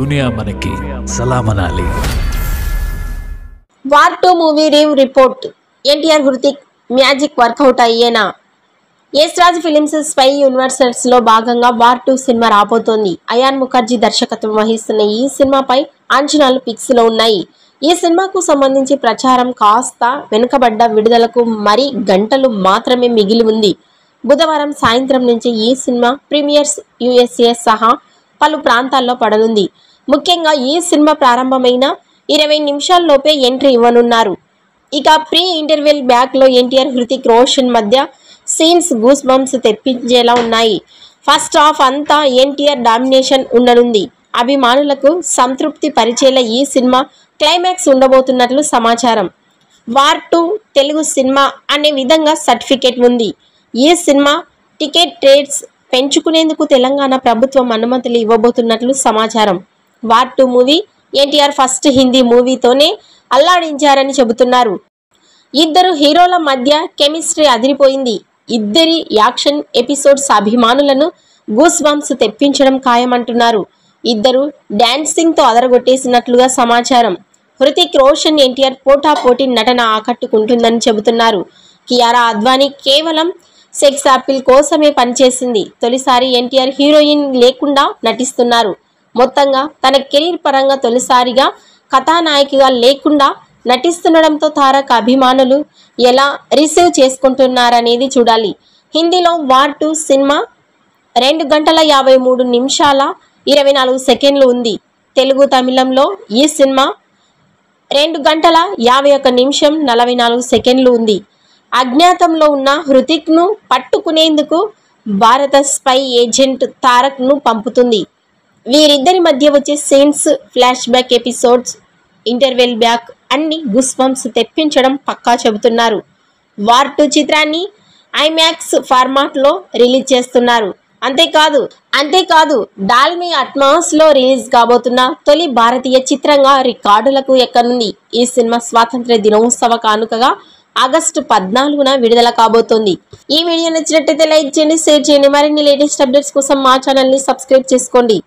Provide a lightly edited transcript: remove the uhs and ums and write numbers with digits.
దునియా మనకి సలామనాలి. War 2 movie report. NTR Hrithik magic work out అయ్యేనా? యశ్ రాజ్ ఫిలిమ్స్ స్పై యూనివర్సల్స్ లో భాగంగా వార్ 2 సినిమా రాబోతోంది. అయాన్ ముఖర్జీ దర్శకత్వం వహిస్తున్న ఈ సినిమాపై అంచనాలు పిక్స్ లో ఉన్నాయి. ఈ సినిమాకు సంబంధించి ప్రచారం కాస్త వెనుకబడ్డ, విడుదలకు మరి గంటలు మాత్రమే మిగిలి ఉంది. బుధవారం సాయంత్రం నుంచి ఈ సినిమా ప్రీమియర్స్ USA సహా పలు ప్రాంతాల్లో పడనుంది. ముఖ్యంగా ఈ సినిమా ప్రారంభమైన 20 నిమిషాల్లోపే ఎంట్రీ ఇవ్వనున్నారు. ఇక ప్రీ ఇంటర్వెల్ బ్యాక్ లో ఎన్టీఆర్, హృతిక్ రోషన్ మధ్య సీన్స్ గూస్ బంప్స్ తెప్పించేలా ఉన్నాయి. ఫస్ట్ హాఫ్ అంతా ఎన్టీఆర్ డామినేషన్ ఉండనుంది. అభిమానులకు సంతృప్తి పరిచేలా ఈ సినిమా క్లైమాక్స్ ఉండబోతున్నట్లు సమాచారం. వార్ 2 తెలుగు సినిమా అనే విధంగా సర్టిఫికేట్ ఉంది. ఈ సినిమా టికెట్ రేట్స్ పెంచుకునేందుకు తెలంగాణ ప్రభుత్వం అనుమతులు ఇవ్వబోతున్నట్లు సమాచారం. War 2 movie NTR first Hindi మూవీతోనే అల్లాడించారని చెబుతున్నారు. ఇద్దరు హీరోల మధ్య కెమిస్ట్రీ అదిరిపోయింది. ఇద్దరి యాక్షన్ ఎపిసోడ్స్ అభిమానులను గూస్ బంప్స్ తెప్పించడం ఖాయమంటున్నారు. ఇద్దరు డాన్సింగ్ తో అదరగొట్టేసినట్లుగా సమాచారం. హృతిక్ రోషన్, ఎన్టీఆర్ పోటాపోటీ నటన ఆకట్టుకుంటుందని చెబుతున్నారు. కియారా అద్వానీ కేవలం సెక్స్ యాపిల్ కోసమే పనిచేసింది. తొలిసారి ఎన్టీఆర్ హీరోయిన్ లేకుండా నటిస్తున్నారు. మొత్తంగా తన కెరీర్ పరంగా తొలిసారిగా కథానాయకిగా లేకుండా నటిస్తుండడంతో తారక్ అభిమానులు ఎలా రిసీవ్ చేసుకుంటున్నారనేది చూడాలి. హిందీలో వార్ 2 సినిమా 2 గంటల 53 నిమిషాల 24 సెకండ్లు ఉంది. తెలుగు, తమిళంలో ఈ సినిమా 2 గంటల 51 నిమిషం 44 సెకండ్లు ఉంది. అజ్ఞాతంలో ఉన్న హృతిక్ ను పట్టుకునేందుకు భారత స్పై ఏజెంట్ తారక్ ను పంపుతుంది. వీరిద్దరి మధ్య వచ్చే scenes, flash back episodes, interval back అన్ని గుస్ బంప్స్ తెప్పించడం పక్కా చెబుతున్నారు. వార్ 2 చిత్రాన్ని ఐమాక్స్ ఫార్మాట్ లో రిలీజ్ చేస్తున్నారు. అంతేకాదు డాల్మీ అట్మాస్ లో రిలీజ్ కాబోతున్న తొలి భారతీయ చిత్రంగా రికార్డులకు ఎక్కనుంది. ఈ సినిమా స్వాతంత్ర్య దినోత్సవ కానుకగా ఆగస్టు 14న విడుదల కాబోతోంది. ఈ వీడియో నచ్చినట్లయితే లైక్ చేయండి, షేర్ చేయండి. మరిన్ని లేటెస్ట్ అప్డేట్స్ కోసం మా ఛానల్ ని సబ్స్క్రైబ్ చేసుకోండి.